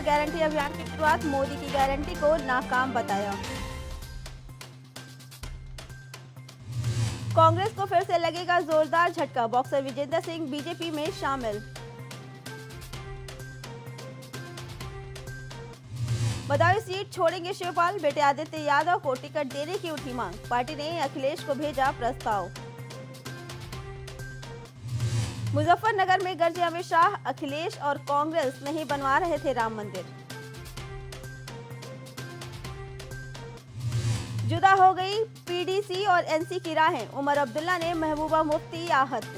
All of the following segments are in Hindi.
गारंटी अभियान की शुरुआत, मोदी की गारंटी को नाकाम बताया। कांग्रेस को फिर से लगेगा जोरदार झटका, बॉक्सर विजेंद्र सिंह बीजेपी में शामिल। बदायूं सीट छोड़ेंगे शिवपाल, बेटे आदित्य यादव को टिकट देने की उठी मांग, पार्टी ने अखिलेश को भेजा प्रस्ताव। मुजफ्फरनगर में गरजे अमित शाह, अखिलेश और कांग्रेस नहीं बनवा रहे थे राम मंदिर। जुदा हो गई पीडीसी और एनसी की राहें, उमर अब्दुल्ला ने महबूबा मुफ्ती आहत।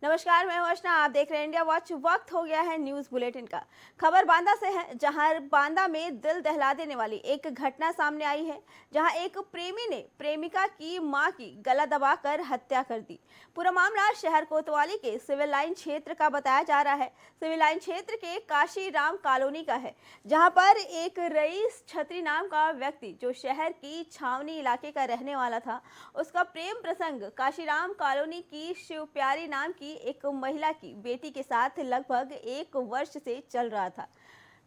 नमस्कार, मैं हूं अर्चना, आप देख रहे हैं इंडिया वॉच। वक्त हो गया है न्यूज बुलेटिन का। खबर बांदा से है, जहां बांदा में दिल दहला देने वाली एक घटना सामने आई है, जहां एक प्रेमी ने प्रेमिका की मां की गला दबाकर हत्या कर दी। पूरा मामला शहर कोतवाली के सिविल लाइन क्षेत्र का बताया जा रहा है। सिविल लाइन क्षेत्र के काशी राम कॉलोनी का है, जहां पर एक रईस छत्री नाम का व्यक्ति, जो शहर की छावनी इलाके का रहने वाला था, उसका प्रेम प्रसंग काशी राम कॉलोनी की शिवप्यारी नाम की एक महिला की बेटी के साथ लगभग 1 वर्ष से चल रहा था।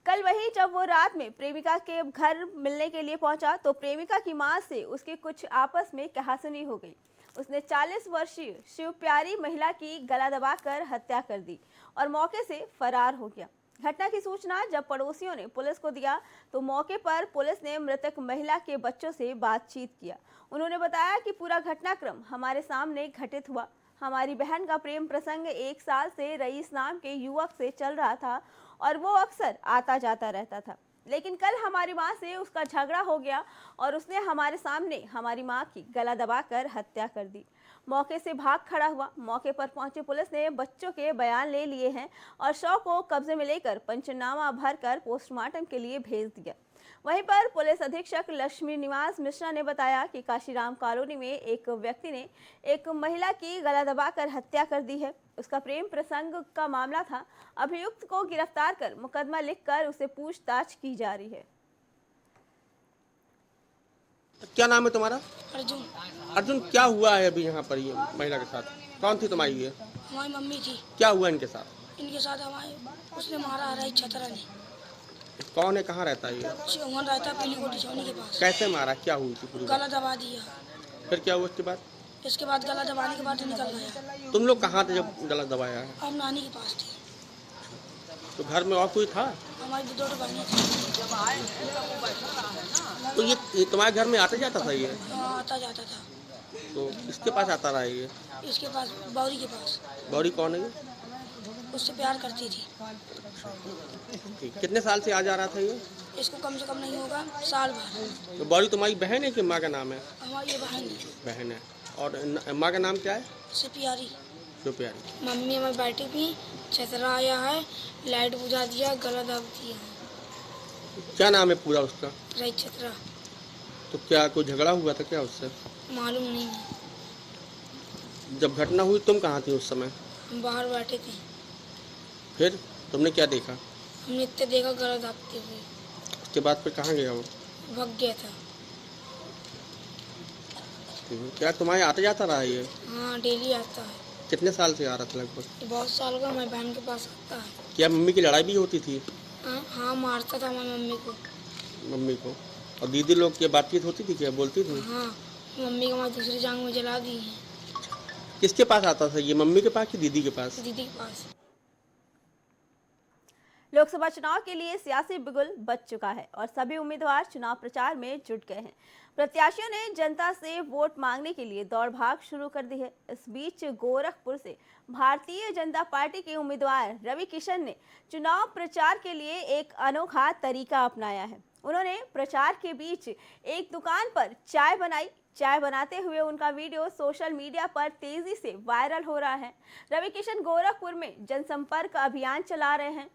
कल वही जब वो रात में प्रेमिका के घर मिलने के लिए पहुंचा, तो प्रेमिका की मां से उसके कुछ आपस में कहासुनी हो गई। उसने 40 वर्षीय शिवप्यारी महिला की गला दबाकर हत्या कर दी और मौके से फरार हो गया। घटना की सूचना जब पड़ोसियों ने पुलिस को दिया, तो मौके पर पुलिस ने मृतक महिला के बच्चों से बातचीत किया। उन्होंने बताया कि पूरा घटनाक्रम हमारे सामने घटित हुआ। हमारी बहन का प्रेम प्रसंग 1 साल से रईस नाम के युवक से चल रहा था और वो अक्सर आता जाता रहता था, लेकिन कल हमारी मां से उसका झगड़ा हो गया और उसने हमारे सामने हमारी मां की गला दबाकर हत्या कर दी। मौके से भाग खड़ा हुआ। मौके पर पहुंची पुलिस ने बच्चों के बयान ले लिए हैं और शव को कब्जे में लेकर पंचनामा भरकर पोस्टमार्टम के लिए भेज दिया। वहीं पर पुलिस अधीक्षक लक्ष्मी निवास मिश्रा ने बताया कि काशीराम कॉलोनी में एक व्यक्ति ने एक महिला की गला दबाकर हत्या कर दी है। उसका प्रेम प्रसंग का मामला था। अभियुक्त को गिरफ्तार कर मुकदमा लिखकर उसे पूछताछ की जा रही है। क्या नाम है तुम्हारा? अर्जुन। अर्जुन, क्या हुआ है अभी यहाँ पर ये महिला के साथ? कौन थी तुम्हारी ये? हमारी मम्मी थी। क्या हुआ इनके साथ? इनके साथ हमारे उसने मारा रही छतरा ने। कौन है, कहाँ रहता है ये? वहाँ रहता पीली कोठी छावनी के पास। कैसे मारा, क्या हुई थी पूरी? गला दबा दिया। फिर क्या हुआ उसके बाद? इसके बाद गला दबाने के बाद निकल गया। तुम लोग कहाँ थे जब गला दबाया है? हम नानी के पास थे। तो घर में और कोई था? हमारी 2 बहनें थी। तो ये तुम्हारे घर में आता जाता था ये? आता जाता था। तो इसके पास आता रहा ये? इसके पास बौरी के पास। बौरी कौन है ये? उससे प्यार करती थी। ठीक। कितने साल से आ जा रहा था ये? इसको कम से कम नहीं होगा साल भर। तो बौरी तुम्हारी बहन है कि माँ का नाम है? हमारी ये बहन है। बहन है। और माँ का नाम क्या है? सिपियारी। शिवप्यारी। मम्मी हमें बैठी थी, छतरा आया है, लाइट बुझा दिया, गला दब दिया। क्या नाम है पूरा उसका? रही छतरा। तो क्या कोई झगड़ा हुआ था क्या उससे? मालूम नहीं है। जब घटना हुई तुम कहाँ थी उस समय? हम बाहर बैठे थे। फिर तुमने क्या देखा? हमने इतने देखा गला दबते हुए। उसके बाद फिर कहाँ गया वो? भाग गया था। क्या तुम्हारे आता जाता रहा ये? हाँ, डेली आता है। कितने साल से आ रहा था लगभग? ये बहुत साल का हमारी बहन के पास आता है। क्या मम्मी की लड़ाई भी होती थी? हाँ, मारता था हमारी मम्मी को। मम्मी को? और दीदी लोग की बातचीत होती थी, क्या बोलती थी? हाँ, मम्मी को हमारी दूसरी जांग में जला दी है। किसके पास आता था ये, मम्मी के पास कि दीदी के पास? दीदी के पास। लोकसभा चुनाव के लिए सियासी बिगुल बज चुका है और सभी उम्मीदवार चुनाव प्रचार में जुट गए हैं। प्रत्याशियों ने जनता से वोट मांगने के लिए दौड़ भाग शुरू कर दी है। इस बीच गोरखपुर से भारतीय जनता पार्टी के उम्मीदवार रवि किशन ने चुनाव प्रचार के लिए एक अनोखा तरीका अपनाया है। उन्होंने प्रचार के बीच एक दुकान पर चाय बनाई। चाय बनाते हुए उनका वीडियो सोशल मीडिया पर तेजी से वायरल हो रहा है। रवि किशन गोरखपुर में जनसंपर्क अभियान चला रहे हैं।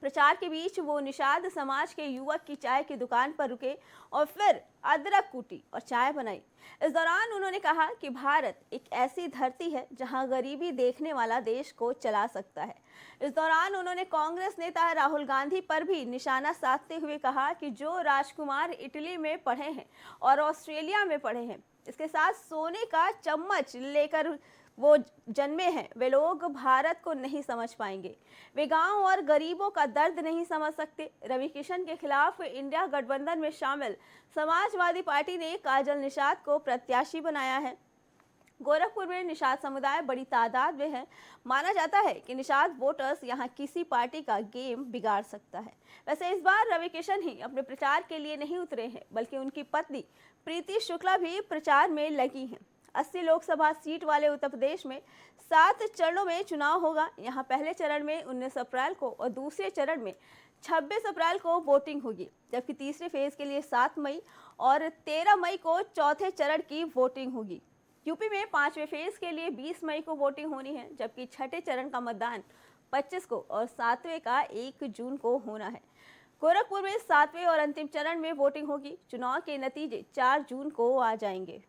प्रचार के बीच वो निषाद समाज के युवक की चाय की दुकान पर रुके और फिर अदरक कूटी और चाय बनाई। इस दौरान उन्होंने कहा कि भारत एक ऐसी धरती है जहां गरीबी देखने वाला देश को चला सकता है। इस दौरान उन्होंने कांग्रेस नेता राहुल गांधी पर भी निशाना साधते हुए कहा कि जो राजकुमार इटली में पढ़े हैं और ऑस्ट्रेलिया में पढ़े हैं, इसके साथ सोने का चम्मच लेकर वो जन्मे हैं, वे लोग भारत को नहीं समझ पाएंगे। वे गांव और गरीबों का दर्द नहीं समझ सकते। रवि किशन के खिलाफ इंडिया गठबंधन में शामिल समाजवादी पार्टी ने काजल निषाद को प्रत्याशी बनाया है। गोरखपुर में निषाद समुदाय बड़ी तादाद में है। माना जाता है कि निषाद वोटर्स यहां किसी पार्टी का गेम बिगाड़ सकता है। वैसे इस बार रवि किशन ही अपने प्रचार के लिए नहीं उतरे हैं, बल्कि उनकी पत्नी प्रीति शुक्ला भी प्रचार में लगी हैं। 80 लोकसभा सीट वाले उत्तर प्रदेश में 7 चरणों में चुनाव होगा। यहाँ पहले चरण में 19 अप्रैल को और दूसरे चरण में 26 अप्रैल को वोटिंग होगी, जबकि तीसरे फेज के लिए 7 मई और 13 मई को चौथे चरण की वोटिंग होगी। यूपी में 5वें फेज के लिए 20 मई को वोटिंग होनी है, जबकि छठे चरण का मतदान 25 को और 7वें का 1 जून को होना है। गोरखपुर में 7वें और अंतिम चरण में वोटिंग होगी। चुनाव के नतीजे 4 जून को आ जाएंगे।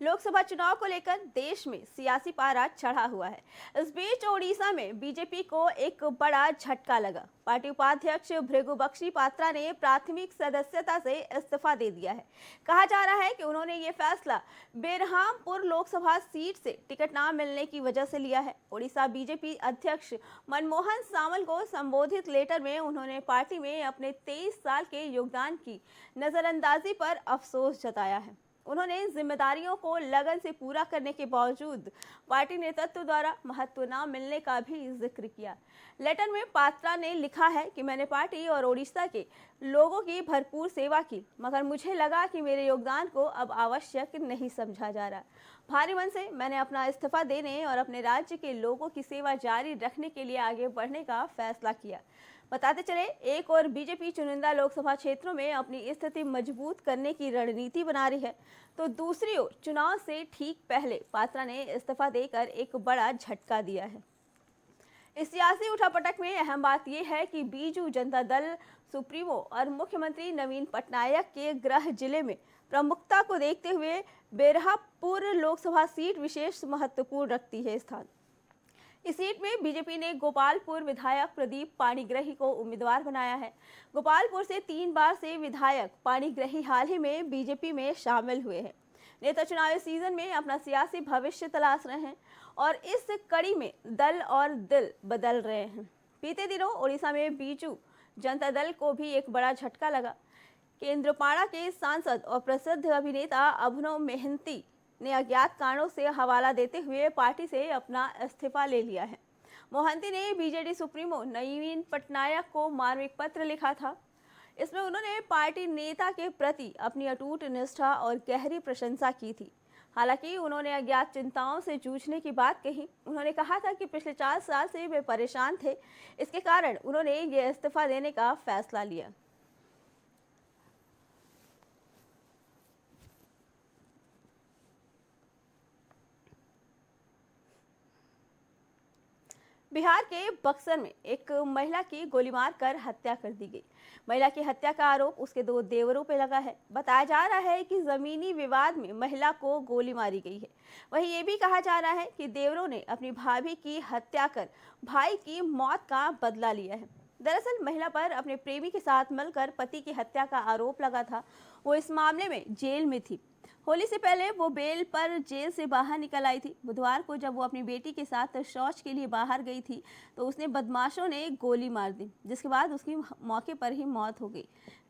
लोकसभा चुनाव को लेकर देश में सियासी पारा चढ़ा हुआ है। इस बीच ओडिशा में बीजेपी को एक बड़ा झटका लगा। पार्टी उपाध्यक्ष भृगु बख्शी पात्रा ने प्राथमिक सदस्यता से इस्तीफा दे दिया है। कहा जा रहा है कि उन्होंने ये फैसला बेरहामपुर लोकसभा सीट से टिकट न मिलने की वजह से लिया है। ओडिशा बीजेपी अध्यक्ष मनमोहन सामल को संबोधित लेटर में उन्होंने पार्टी में अपने 23 साल के योगदान की नजरअंदाजी पर अफसोस जताया है। उन्होंने जिम्मेदारियों को लगन से पूरा करने के बावजूद पार्टी नेतृत्व द्वारा महत्व न मिलने का भी जिक्र किया। लेटर में पात्रा ने लिखा है कि मैंने पार्टी और ओडिशा के लोगों की भरपूर सेवा की, मगर मुझे लगा कि मेरे योगदान को अब आवश्यक नहीं समझा जा रहा। भारी मन से मैंने अपना इस्तीफा देने और अपने राज्य के लोगों की सेवा जारी रखने के लिए आगे बढ़ने का फैसला किया। बताते चले, एक और बीजेपी चुनिंदा लोकसभा क्षेत्रों में अपनी स्थिति मजबूत करने की रणनीति बना रही है, तो दूसरी ओर चुनाव से ठीक पहले पात्रा ने इस्तीफा देकर एक बड़ा झटका दिया है। इस सियासी उठापटक में अहम बात यह है कि बीजू जनता दल सुप्रीमो और मुख्यमंत्री नवीन पटनायक के गृह जिले में प्रमुखता को देखते हुए बेरहापुर लोकसभा सीट विशेष महत्वपूर्ण रखती है स्थान। इस सीट में बीजेपी ने गोपालपुर विधायक प्रदीप पाणिग्राही को उम्मीदवार बनाया है। गोपालपुर से 3 बार से विधायक पाणिग्राही हाल ही में बीजेपी में शामिल हुए हैं। नेता चुनावी सीजन में अपना सियासी भविष्य तलाश रहे हैं और इस कड़ी में दल और दिल बदल रहे हैं। बीते दिनों ओडिशा में बीजू जनता दल को भी एक बड़ा झटका लगा। केंद्रपाड़ा के सांसद और प्रसिद्ध अभिनेता अभिनव मेहंती ने अज्ञात कारणों से हवाला देते हुए पार्टी से अपना इस्तीफा ले लिया है। मोहंती ने बीजेडी सुप्रीमो नवीन पटनायक को मार्मिक पत्र लिखा था। इसमें उन्होंने पार्टी नेता के प्रति अपनी अटूट निष्ठा और गहरी प्रशंसा की थी। हालांकि उन्होंने अज्ञात चिंताओं से जूझने की बात कही। उन्होंने कहा था कि पिछले 4 साल से वे परेशान थे, इसके कारण उन्होंने ये इस्तीफा देने का फैसला लिया। बिहार के बक्सर में एक महिला की गोली मारकर हत्या कर दी गई। महिला की हत्या का आरोप उसके 2 देवरों पर लगा है। बताया जा रहा है कि जमीनी विवाद में महिला को गोली मारी गई है। वहीं ये भी कहा जा रहा है कि देवरों ने अपनी भाभी की हत्या कर भाई की मौत का बदला लिया है। दरअसल महिला पर अपने प्रेमी के साथ मिलकर पति की हत्या का आरोप लगा था। वो इस मामले में जेल में थी। होली से पहले वो बेल पर जेल से बाहर निकल आई थी। बुधवार को जब वो अपनी बेटी के साथ शौच के लिए बाहर गई थी तो उसने बदमाशों ने गोली मार दी, जिसके बाद उसकी मौके पर ही मौत हो गई।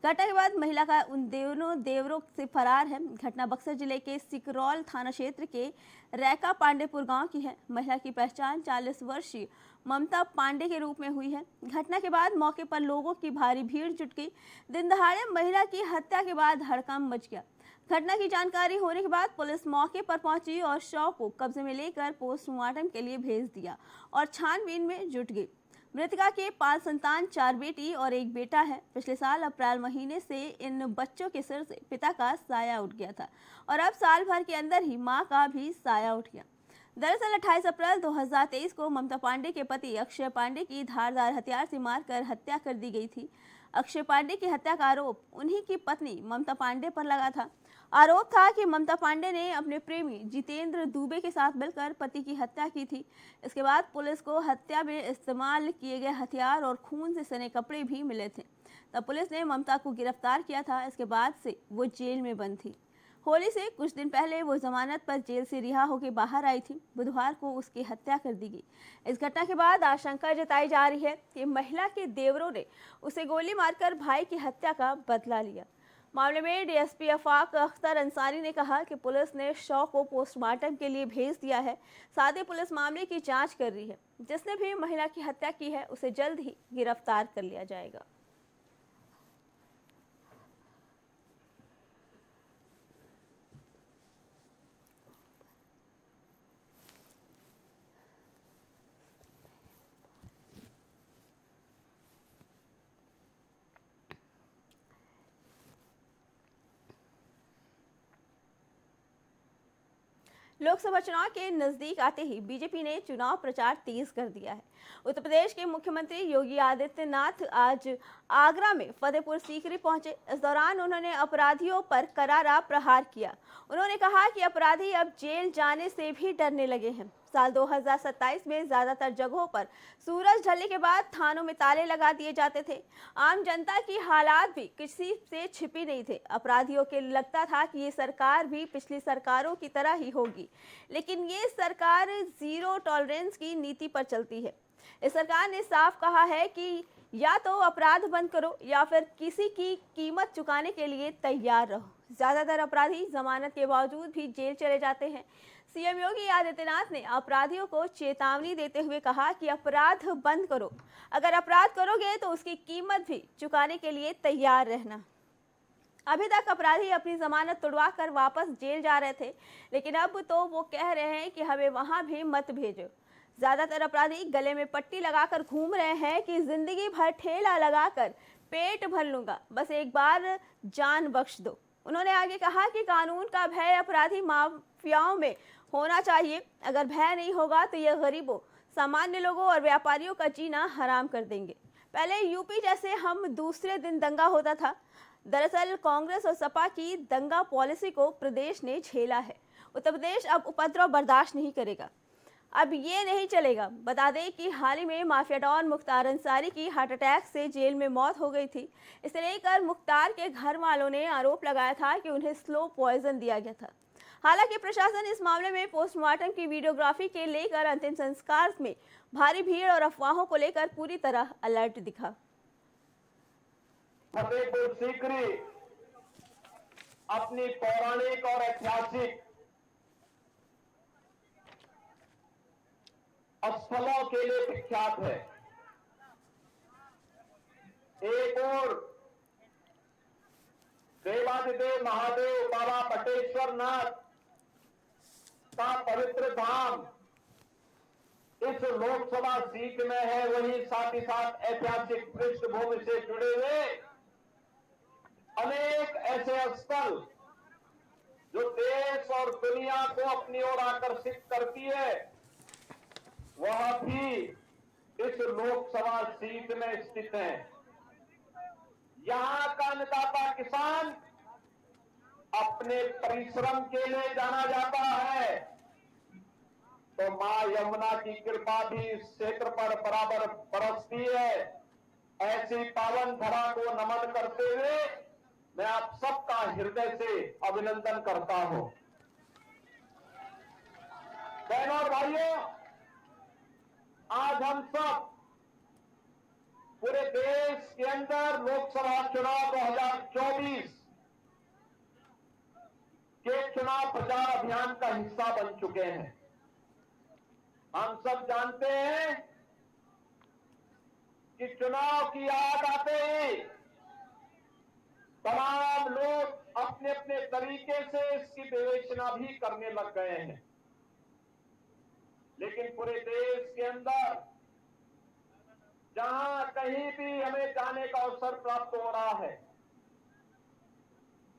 घटना के बाद महिला का उन दोनों देवरों से फरार है। घटना बक्सर जिले के सिकरौल थाना क्षेत्र के रैका पांडेपुर गांव की है। महिला की पहचान 40 वर्षीय ममता पांडे के रूप में हुई है। घटना के बाद मौके पर लोगों की भारी भीड़ जुट गई। दिन दहाड़े महिला की हत्या के बाद हड़कंप मच गया। घटना की जानकारी होने के बाद पुलिस मौके पर पहुंची और शव को कब्जे में लेकर पोस्टमार्टम के लिए भेज दिया और छानबीन में जुट गई। मृतका के 5 संतान, 4 बेटी और 1 बेटा है। पिछले साल अप्रैल महीने से इन बच्चों के सिर से पिता का साया उठ गया था और अब साल भर के अंदर ही मां का भी साया उठ गया। दरअसल 28 अप्रैल 2023 को ममता पांडे के पति अक्षय पांडे की धारदार हथियार से मारकर हत्या कर दी गई थी। अक्षय पांडे की हत्या का आरोप उन्हीं की पत्नी ममता पांडे पर लगा था। आरोप था कि ममता पांडे ने अपने प्रेमी जितेंद्र दुबे के साथ मिलकर पति की हत्या की थी। इसके बाद पुलिस को हत्या में इस्तेमाल किए गए हथियार और खून से सने कपड़े भी मिले थे। तब पुलिस ने ममता को गिरफ्तार किया था। इसके बाद से वो जेल में बंद थी। होली से कुछ दिन पहले वो जमानत पर जेल से रिहा होकर बाहर आई थी। बुधवार को उसकी हत्या कर दी गई। इस घटना के बाद आशंका जताई जा रही है कि महिला के देवरों ने उसे गोली मारकर भाई की हत्या का बदला लिया। मामले में डीएसपी आफाक अख्तर अंसारी ने कहा कि पुलिस ने शव को पोस्टमार्टम के लिए भेज दिया है। साथ ही पुलिस मामले की जांच कर रही है। जिसने भी महिला की हत्या की है उसे जल्द ही गिरफ्तार कर लिया जाएगा। लोकसभा चुनाव के नजदीक आते ही बीजेपी ने चुनाव प्रचार तेज कर दिया है। उत्तर प्रदेश के मुख्यमंत्री योगी आदित्यनाथ आज आगरा में फतेहपुर सीकरी पहुंचे। इस दौरान उन्होंने अपराधियों पर करारा प्रहार किया। उन्होंने कहा कि अपराधी अब जेल जाने से भी डरने लगे हैं। साल 2027 में ज्यादातर जगहों पर सूरज ढलने के बाद थानों में ताले लगा दिए जाते थे। आम जनता की हालात भी किसी से छिपी नहीं थे। अपराधियों के लगता था कि ये सरकार भी पिछली सरकारों की तरह ही होगी, लेकिन ये सरकार जीरो टॉलरेंस की नीति पर चलती है। इस सरकार ने साफ कहा है कि या तो अपराध बंद करो या फिर किसी की कीमत चुकाने के लिए तैयार रहो। ज्यादातर अपराधी जमानत के बावजूद भी जेल चले जाते हैं। सीएम योगी आदित्यनाथ ने अपराधियों को चेतावनी देते हुए कहा कि अपराध बंद करो। अगर अपराध करोगे तो उसकी कीमत भी चुकाने के लिए तैयार रहना। अभी तक अपराधी अपनी जमानत तुड़वा कर वापस जेल जा रहे थे, लेकिन अब तो वो कह रहे हैं कि हमें वहां भी मत भेजो। ज्यादातर अपराधी गले में पट्टी लगाकर घूम रहे हैं कि जिंदगी भर ठेला लगाकर पेट भर लूंगा, बस एक बार जान बख्श दो। उन्होंने आगे कहा कि कानून का भय अपराधी माफियाओं में होना चाहिए। अगर भय नहीं होगा तो ये गरीबों, सामान्य लोगों और व्यापारियों का जीना हराम कर देंगे। पहले यूपी जैसे हम दूसरे दिन दंगा होता था। दरअसल कांग्रेस और सपा की दंगा पॉलिसी को प्रदेश ने झेला है। उत्तर प्रदेश अब उपद्रव बर्दाश्त नहीं करेगा। अब ये नहीं चलेगा। बता दें कि हाल ही में माफिया डॉन मुख्तार अंसारी की हार्ट अटैक से जेल में मौत हो गई थी। इसे लेकर मुख्तार के घर वालों ने आरोप लगाया था कि उन्हें स्लो पॉइजन दिया गया था। हालांकि प्रशासन इस मामले में पोस्टमार्टम की वीडियोग्राफी के लेकर अंतिम संस्कार में भारी भीड़ और अफवाहों को लेकर पूरी तरह अलर्ट दिखा। फतेहपुर सीकरी अपनी पौराणिक और ऐतिहासिक स्थलों के लिए विख्यात है। एक और देवादिदेव महादेव बाबा बटेश्वर नाथ का पवित्र धाम इस लोकसभा सीट में है, वहीं साथ ही साथ ऐतिहासिक पृष्ठभूमि से जुड़े हुए अनेक ऐसे स्थल जो देश और दुनिया को अपनी ओर आकर्षित करती है, वह भी इस लोकसभा सीट में स्थित है। यहां का अन्नदाता किसान अपने परिश्रम के लिए जाना जाता है, तो मां यमुना की कृपा भी इस क्षेत्र पर बराबर बरसती है। ऐसी पावन धरा को नमन करते हुए मैं आप सबका हृदय से अभिनंदन करता हूं। बहनों और भाइयों, आज हम सब पूरे देश के अंदर लोकसभा चुनाव 2024 के चुनाव प्रचार अभियान का हिस्सा बन चुके हैं। हम सब जानते हैं कि चुनाव की आग आते ही तमाम लोग अपने अपने तरीके से इसकी विवेचना भी करने लग गए हैं, लेकिन पूरे देश के अंदर जहां कहीं भी हमें जाने का अवसर प्राप्त हो रहा है,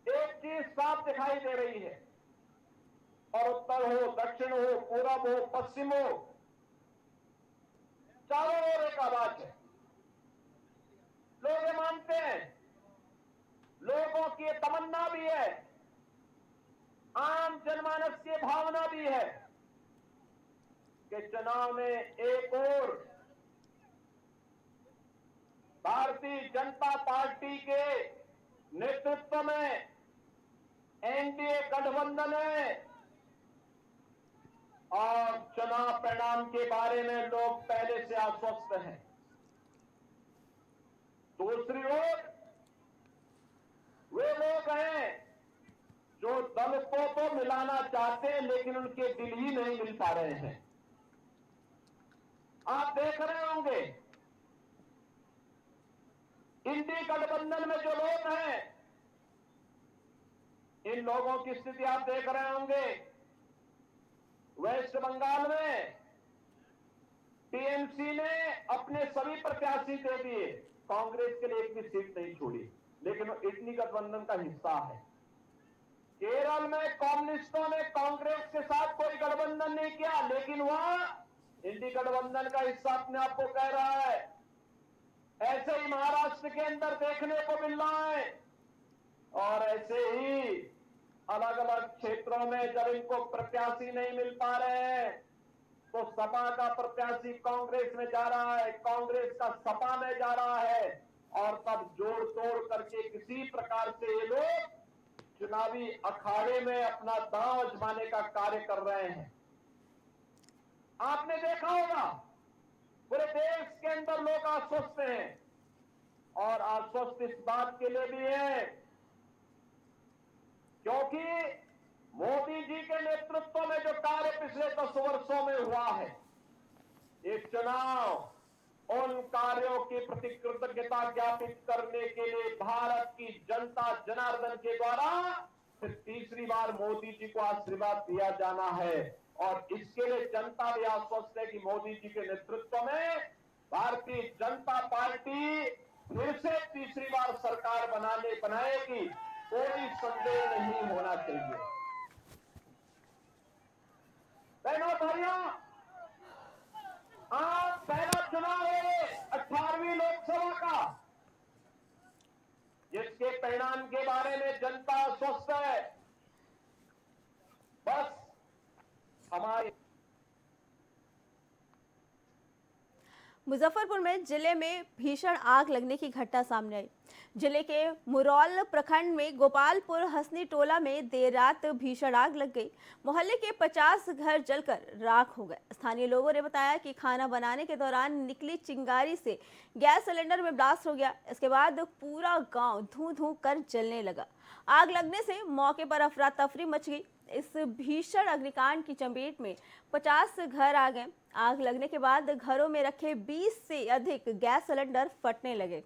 एक चीज साफ दिखाई दे रही है, और उत्तर हो, दक्षिण हो, पूरब हो, पश्चिम हो, चारों ओर एक आवाज है। लोग ये मानते हैं, लोगों की ये तमन्ना भी है आम जनमानस की भावना भी है कि चुनाव में एक और भारतीय जनता पार्टी के नेतृत्व में एनडीए गठबंधन है और चुनाव परिणाम के बारे में लोग पहले से आश्वस्त हैं। दूसरी ओर वे लोग हैं जो दल को तो मिलाना चाहते हैं लेकिन उनके दिल ही नहीं मिल पा रहे हैं। आप देख रहे होंगे इंडी गठबंधन में जो लोग हैं, इन लोगों की स्थिति आप देख रहे होंगे। वेस्ट बंगाल में टीएमसी ने अपने सभी प्रत्याशी दे दिए, कांग्रेस के लिए एक भी सीट नहीं छोड़ी, लेकिन वो इंडी गठबंधन का हिस्सा है। केरल में कम्युनिस्टों ने कांग्रेस के साथ कोई गठबंधन नहीं किया, लेकिन वहां इंडी गठबंधन का हिस्सा अपने आप को कह रहा है। ऐसे ही महाराष्ट्र के अंदर देखने को मिल रहा है और ऐसे ही अलग अलग क्षेत्रों में जब इनको प्रत्याशी नहीं मिल पा रहे हैं तो सपा का प्रत्याशी कांग्रेस में जा रहा है, कांग्रेस का सपा में जा रहा है और तब जोड़ तोड़ करके किसी प्रकार से ये लोग चुनावी अखाड़े में अपना दांव आजमाने का कार्य कर रहे हैं। आपने देखा होगा पूरे देश के अंदर लोग आश्वस्त हैं और आश्वस्त इस बात के लिए भी है क्योंकि मोदी जी के नेतृत्व में जो कार्य पिछले 10 वर्षों में हुआ है, ये चुनाव उन कार्यों के प्रति कृतज्ञता ज्ञापित करने के लिए भारत की जनता जनार्दन के द्वारा फिर तीसरी बार मोदी जी को आशीर्वाद दिया जाना है और इसके लिए जनता भी आश्वस्त है कि मोदी जी के नेतृत्व में भारतीय जनता पार्टी फिर से तीसरी बार सरकार बनाएगी, कोई संदेह नहीं होना चाहिए। बहनों भाइयों, आज पहला चुनाव है 18वीं लोकसभा का, जिसके परिणाम के बारे में जनता स्वस्थ है। बस हमारे मुजफ्फरपुर में जिले में भीषण आग लगने की घटना सामने आई। जिले के मुरौल प्रखंड में गोपालपुर हसनी टोला में देर रात भीषण आग लग गई। मोहल्ले के 50 घर जलकर राख हो गए। स्थानीय लोगों ने बताया कि खाना बनाने के दौरान निकली चिंगारी से गैस सिलेंडर में ब्लास्ट हो गया। इसके बाद पूरा गांव धूं धूं कर जलने लगा। आग लगने से मौके पर अफरा तफरी मच गई। इस भीषण अग्निकांड की चपेट में 50 घर आ गए। आग लगने के बाद घरों में रखे 20 से अधिक गैस सिलेंडर फटने लगे।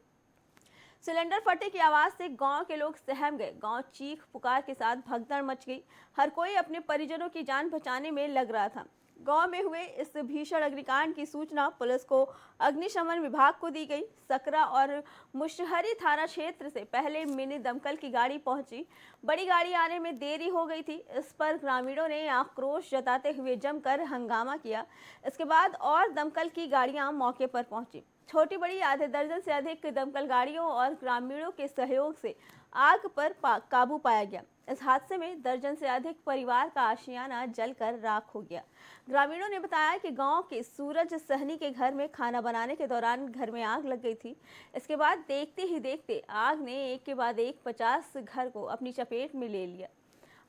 सिलेंडर फटे की आवाज से गांव के लोग सहम गए। गांव चीख पुकार के साथ भगदड़ मच गई। हर कोई अपने परिजनों की जान बचाने में लग रहा था। गांव में हुए इस भीषण अग्निकांड की सूचना पुलिस को अग्निशमन विभाग को दी गई। सकरा और मुशहरी थाना क्षेत्र से पहले मिनी दमकल की गाड़ी पहुंची। बड़ी गाड़ी आने में देरी हो गई थी। इस पर ग्रामीणों ने आक्रोश जताते हुए जमकर हंगामा किया। इसके बाद और दमकल की गाड़ियां मौके पर पहुंची। छोटी बड़ी आधे दर्जन से अधिक दमकल गाड़ियों और ग्रामीणों के सहयोग से आग पर काबू पाया गया। इस हादसे में दर्जन से अधिक परिवार का आशियाना जलकर राख हो गया। ग्रामीणों ने बताया कि गांव के सूरज सहनी के घर में खाना बनाने के दौरान घर में आग लग गई थी। इसके बाद देखते ही देखते आग ने एक के बाद एक 50 घर को अपनी चपेट में ले लिया।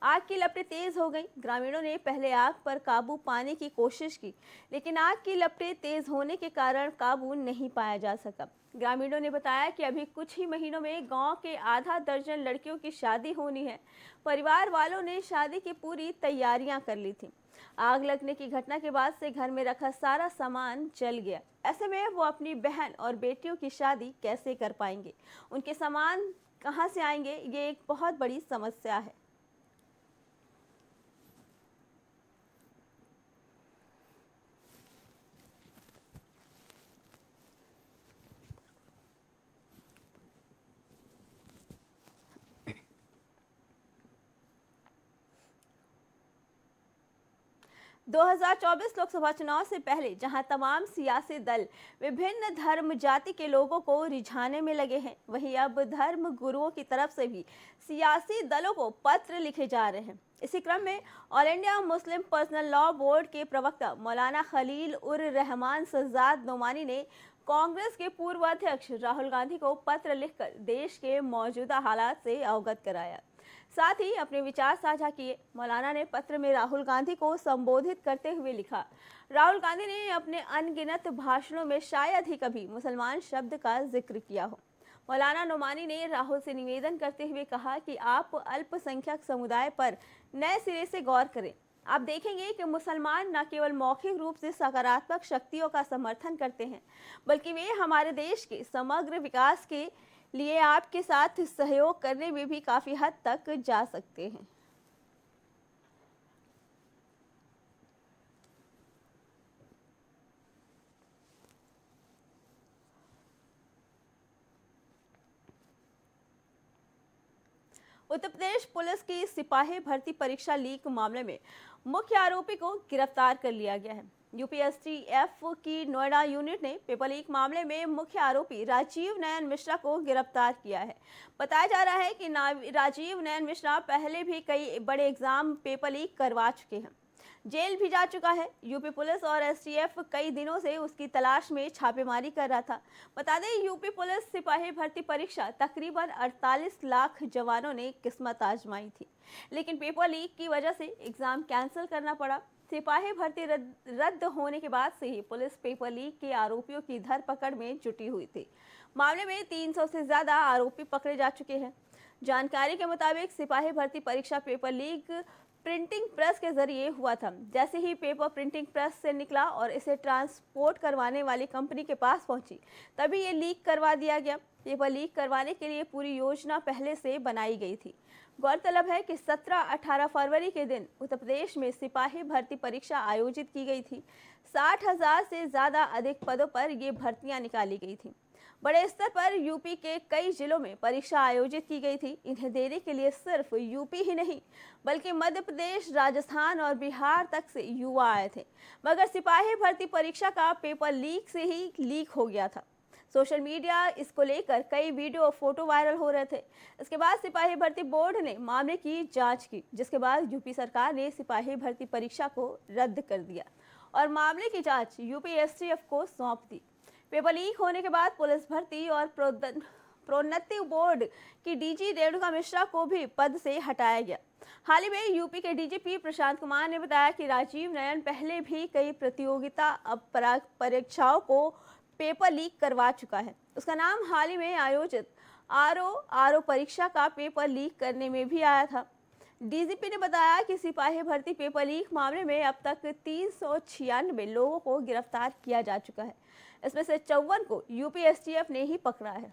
आग की लपटें तेज हो गई। ग्रामीणों ने पहले आग पर काबू पाने की कोशिश की, लेकिन आग की लपटें तेज होने के कारण काबू नहीं पाया जा सका। ग्रामीणों ने बताया कि अभी कुछ ही महीनों में गांव के आधा दर्जन लड़कियों की शादी होनी है। परिवार वालों ने शादी की पूरी तैयारियां कर ली थी। आग लगने की घटना के बाद से घर में रखा सारा सामान जल गया। ऐसे में वो अपनी बहन और बेटियों की शादी कैसे कर पाएंगे? उनके सामान कहां से आएंगे? ये एक बहुत बड़ी समस्या है। – 2024 लोकसभा चुनाव से पहले जहां तमाम सियासी दल विभिन्न धर्म जाति के लोगों को रिझाने में लगे हैं, वहीं अब धर्म गुरुओं की तरफ से भी सियासी दलों को पत्र लिखे जा रहे हैं। इसी क्रम में all India Muslim personal law board के प्रवक्ता मौलाना खलील उर रहमान सज्जाद नोमानी ने कांग्रेस के पूर्व अध्यक्ष राहुल गांधी को पत्र लिखकर देश के मौजूदा हालात से अवगत कराया, साथ ही अपने विचार साझा किए। मौलाना ने पत्र में राहुल गांधी को संबोधित करते हुए लिखा, राहुल गांधी ने अपने अनगिनत भाषणों में शायद ही कभी मुसलमान शब्द का जिक्र किया हो। मौलाना नोमानी ने राहुल से निवेदन करते हुए कहा कि आप अल्पसंख्यक समुदाय पर नए सिरे से गौर करें। आप देखेंगे कि मुसलमान न केवल मौखिक रूप से सकारात्मक शक्तियों का समर्थन करते हैं, बल्कि वे हमारे देश के समग्र विकास के लिए आपके साथ सहयोग करने में भी काफी हद तक जा सकते हैं। उत्तर प्रदेश पुलिस की सिपाही भर्ती परीक्षा लीक मामले में मुख्य आरोपी को गिरफ्तार कर लिया गया है। यूपीएससीएफ की नोएडा यूनिट ने पेपर लीक मामले में मुख्य आरोपी राजीव नयन मिश्रा को गिरफ्तार किया है। बताया जा रहा है कि राजीव नयन मिश्रा पहले भी कई बड़े एग्जाम पेपर लीक करवा चुके हैं, जेल भी जा चुका है। यूपी पुलिस और एसटीएफ कई दिनों से उसकी तलाश में छापेमारी कर रहा था। बता दें, यूपी पुलिस सिपाही भर्ती परीक्षा तकरीबन 48 लाख जवानों ने किस्मत आजमाई थी, लेकिन पेपर लीक की वजह से एग्जाम कैंसिल करना पड़ा। सिपाही भर्ती रद्द होने के बाद से ही पुलिस पेपर लीक के आरोपियों की धरपकड़ में जुटी हुई थी। मामले में 300 से ज्यादा आरोपी पकड़े जा चुके हैं। जानकारी के मुताबिक सिपाही भर्ती परीक्षा पेपर लीक प्रिंटिंग प्रेस के जरिए हुआ था। जैसे ही पेपर प्रिंटिंग प्रेस से निकला और इसे ट्रांसपोर्ट करवाने वाली कंपनी के पास पहुंची, तभी ये लीक करवा दिया गया। पेपर लीक करवाने के लिए पूरी योजना पहले से बनाई गई थी। गौरतलब है कि 17-18 फरवरी के दिन उत्तर प्रदेश में सिपाही भर्ती परीक्षा आयोजित की गई थी। 60,000 से ज्यादा अधिक पदों पर ये भर्तियां निकाली गई थी। बड़े स्तर पर यूपी के कई जिलों में परीक्षा आयोजित की गई थी। इन्हें देने के लिए सिर्फ यूपी ही नहीं, बल्कि मध्य प्रदेश, राजस्थान और बिहार तक से युवा आए थे। मगर सिपाही भर्ती परीक्षा का पेपर लीक से ही लीक हो गया था। सोशल मीडिया इसको लेकर कई वीडियो और फोटो वायरल हो रहे थे। इसके बाद सिपाही भर्ती बोर्ड ने मामले की जांच की, जिसके बाद यूपी सरकार ने सिपाही भर्ती परीक्षा को रद्द कर दिया और मामले की जांच यूपी एसटीएफ को सौंप दी। पेपर लीक होने के बाद पुलिस भर्ती और प्रोन्नति बोर्ड की डीजी रेणुका मिश्रा को भी पद से हटाया गया। हाल ही में यूपी के डीजीपी प्रशांत कुमार ने बताया कि राजीव नयन पहले भी कई प्रतियोगिता परीक्षाओं को पेपर लीक करवा चुका है। उसका नाम हाल ही में आयोजित आरओ परीक्षा का पेपर लीक करने में भी आया था। डीजीपी ने बताया कि सिपाही भर्ती पेपर लीक मामले में अब तक 396 लोगों को गिरफ्तार किया जा चुका है। इसमें से 54 को यूपी एसटीएफ ने ही पकड़ा है।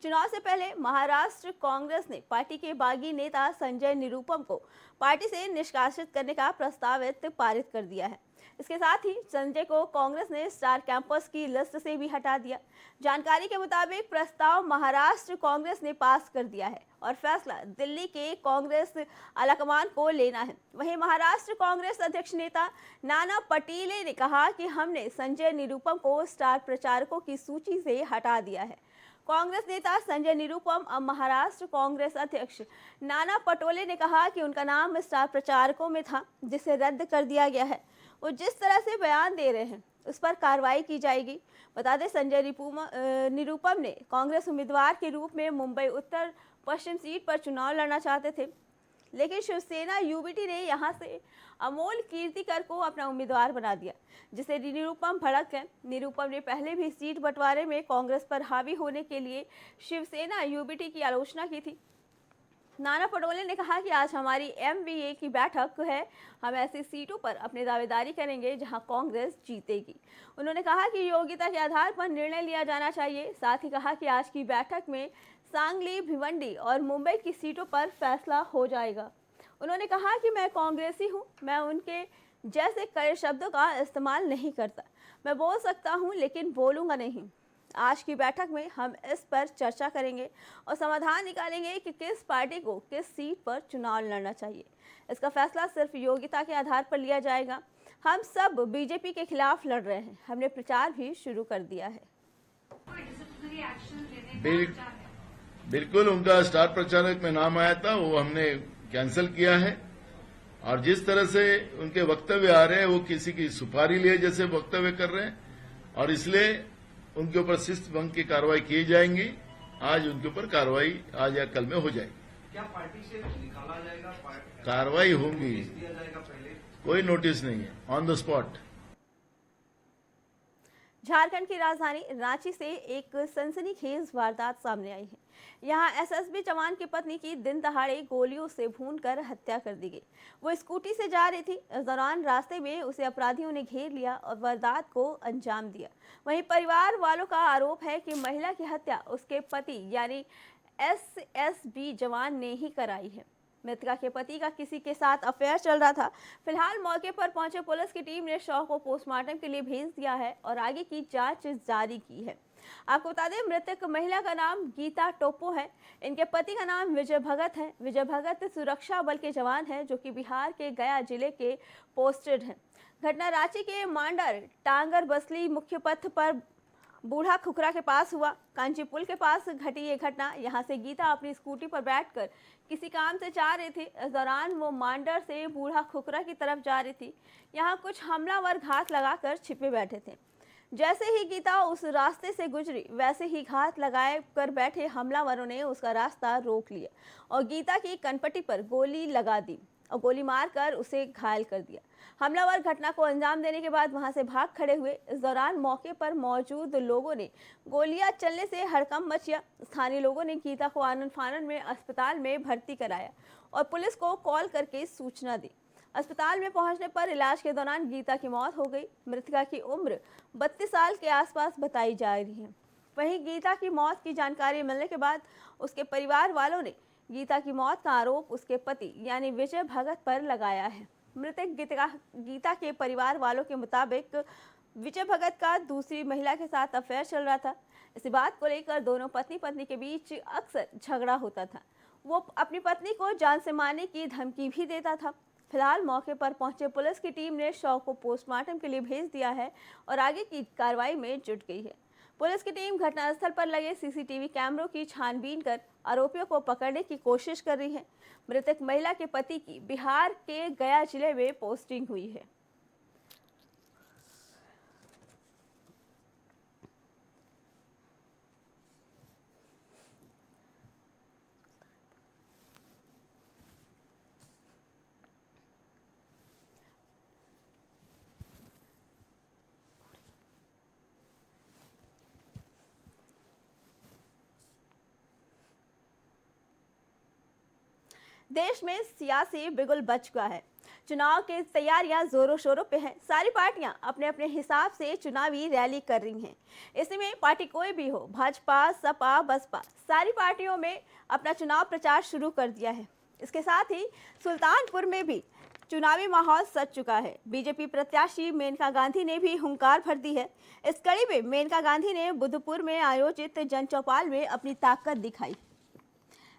चुनाव से पहले महाराष्ट्र कांग्रेस ने पार्टी के बागी नेता संजय निरुपम को पार्टी से निष्कासित करने का प्रस्तावित पारित कर दिया है। इसके साथ ही संजय को कांग्रेस ने स्टार कैंपस की लिस्ट से भी हटा दिया। जानकारी के मुताबिक प्रस्ताव महाराष्ट्र कांग्रेस ने पास कर दिया है और फैसला दिल्ली के कांग्रेस आलाकमान को लेना है। वहीं महाराष्ट्र कांग्रेस अध्यक्ष नेता नाना पटोले ने कहा कि हमने संजय निरुपम को स्टार प्रचारकों की सूची से हटा दिया है। कांग्रेस नेता संजय निरुपम अब महाराष्ट्र कांग्रेस अध्यक्ष नाना पटोले ने कहा कि उनका नाम स्टार प्रचारकों में था, जिसे रद्द कर दिया गया है। वो जिस तरह से बयान दे रहे हैं उस पर कार्रवाई की जाएगी। बता दें, संजय निरुपम ने कांग्रेस उम्मीदवार के रूप में मुंबई उत्तर पश्चिम सीट पर चुनाव लड़ना चाहते थे, लेकिन शिवसेना यूबीटी ने यहां से अमोल कीर्तिकर को अपना उम्मीदवार बना दिया, जिसे निरुपम भड़क गए। निरुपम ने पहले भी सीट बंटवारे में कांग्रेस पर हावी होने के लिए शिवसेना यूबीटी की आलोचना की थी। नाना पटोले ने कहा कि आज हमारी एमवीए की बैठक है, हम ऐसी सीटों पर अपनी दावेदारी करेंगे जहां कांग्रेस जीतेगी। उन्होंने कहा कि योग्यता के आधार पर निर्णय लिया जाना चाहिए। साथ ही कहा कि आज की बैठक में सांगली, भिवंडी और मुंबई की सीटों पर फैसला हो जाएगा। उन्होंने कहा कि मैं कांग्रेसी हूं, मैं उनके जैसे कड़े शब्दों का इस्तेमाल नहीं करता। मैं बोल सकता हूं लेकिन बोलूंगा नहीं। आज की बैठक में हम इस पर चर्चा करेंगे और समाधान निकालेंगे कि किस पार्टी को किस सीट पर चुनाव लड़ना चाहिए। इसका फैसला सिर्फ योग्यता के आधार पर लिया जाएगा। हम सब बीजेपी के खिलाफ लड़ रहे हैं। हमने प्रचार भी शुरू कर दिया है। बिल्कुल उनका स्टार प्रचारक में नाम आया था, वो हमने कैंसिल किया है। और जिस तरह से उनके वक्तव्य आ रहे हैं, वो किसी की सुपारी लिए जैसे वक्तव्य कर रहे हैं, और इसलिए उनके ऊपर शिस्त भंग की कार्रवाई की जाएंगी। आज उनके ऊपर कार्रवाई आज या कल में हो जाएगी। क्या पार्टी से निकाला जाएगा? कार्रवाई होगी, दिया जाएगा पहले? कोई नोटिस नहीं है, ऑन द स्पॉट। झारखंड की राजधानी रांची से एक सनसनीखेज वारदात सामने आई है। यहां एसएसबी जवान की पत्नी की दिन दहाड़े गोलियों से भूनकर हत्या कर दी गई। वो स्कूटी से जा रही थी, इस दौरान रास्ते में उसे अपराधियों ने घेर लिया और वारदात को अंजाम दिया। वहीं परिवार वालों का आरोप है कि महिला की हत्या उसके पति यानी एसएसबी जवान ने ही कराई है। मृतका के पति का किसी के साथ अफेयर चल रहा था। फिलहाल मौके पर पहुंचे पुलिस की टीम ने शव को पोस्टमार्टम के लिए भेज दिया है और आगे की जांच जारी की है। आपको बता दें, मृतक महिला का नाम गीता टोप्पो है। इनके पति का नाम विजय भगत है। विजय भगत सुरक्षा बल के जवान हैं, जो कि बिहार के गया जिले के पोस्टेड हैं। घटना रांची के मांडर टांगर बसली मुख्य पथ पर बूढ़ा खुखरा के पास हुआ। कांची पुल के पास घटी ये घटना। यहाँ से गीता अपनी स्कूटी पर बैठकर किसी काम से जा रही थी। इस दौरान वो मांडर से बूढ़ा खुखरा की तरफ जा रही थी। यहाँ कुछ हमलावर घात लगाकर छिपे बैठे थे। जैसे ही गीता उस रास्ते से गुजरी, वैसे ही घात लगाए कर बैठे हमलावरों ने उसका रास्ता रोक लिया और गीता की कनपट्टी पर गोली लगा दी और गोली मारकर उसे घायल कर दिया। हमलावर घटना को अंजाम देने के बाद वहां से भाग खड़े हुए। इस दौरान मौके पर मौजूद लोगों ने गोलियां चलने से हड़कंप मचिया। स्थानीय लोगों ने गीता को आनन फानन में अस्पताल में भर्ती कराया और पुलिस को कॉल करके सूचना दी। अस्पताल में पहुंचने पर इलाज के दौरान गीता की मौत हो गई। मृतका की उम्र 32 साल के आसपास बताई जा रही है। वहीं गीता की मौत की जानकारी मिलने के बाद उसके परिवार वालों ने गीता की मौत का आरोप उसके पति यानी विजय भगत पर लगाया है। मृतक गीता के परिवार वालों के मुताबिक विजय भगत का दूसरी महिला के साथ अफेयर चल रहा था। इसी बात को लेकर दोनों पत्नी के बीच अक्सर झगड़ा होता था। वो अपनी पत्नी को जान से मारने की धमकी भी देता था। फिलहाल मौके पर पहुंचे पुलिस की टीम ने शव को पोस्टमार्टम के लिए भेज दिया है और आगे की कार्रवाई में जुट गई है। पुलिस की टीम घटनास्थल पर लगे सीसीटीवी कैमरों की छानबीन कर आरोपियों को पकड़ने की कोशिश कर रही है। मृतक महिला के पति की बिहार के गया जिले में पोस्टिंग हुई है। देश में सियासी बिगुल बच चुका है। चुनाव की तैयारियां जोरों शोरों पे हैं। सारी पार्टियां अपने अपने हिसाब से चुनावी रैली कर रही हैं। इसमें पार्टी कोई भी हो, भाजपा, सपा, बसपा, सारी पार्टियों में अपना चुनाव प्रचार शुरू कर दिया है। इसके साथ ही सुल्तानपुर में भी चुनावी माहौल सज चुका है। बीजेपी प्रत्याशी मेनका गांधी ने भी हुंकार भर दी है। इस कड़ी में मेनका गांधी ने बुधपुर में आयोजित जनचौपाल में अपनी ताकत दिखाई।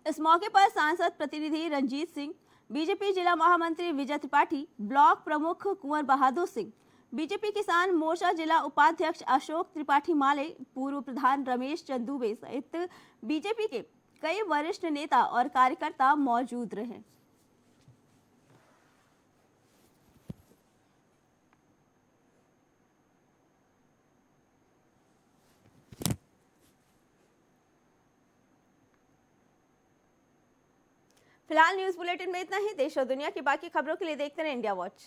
इस मौके पर सांसद प्रतिनिधि रंजीत सिंह, बीजेपी जिला महामंत्री विजय त्रिपाठी, ब्लॉक प्रमुख कुंवर बहादुर सिंह, बीजेपी किसान मोर्चा जिला उपाध्यक्ष अशोक त्रिपाठी माले, पूर्व प्रधान रमेश चंद दुबे सहित बीजेपी के कई वरिष्ठ नेता और कार्यकर्ता मौजूद रहे। फिलहाल न्यूज बुलेटिन में इतना ही। देश और दुनिया की बाकी खबरों के लिए देखते रहें इंडिया वॉच।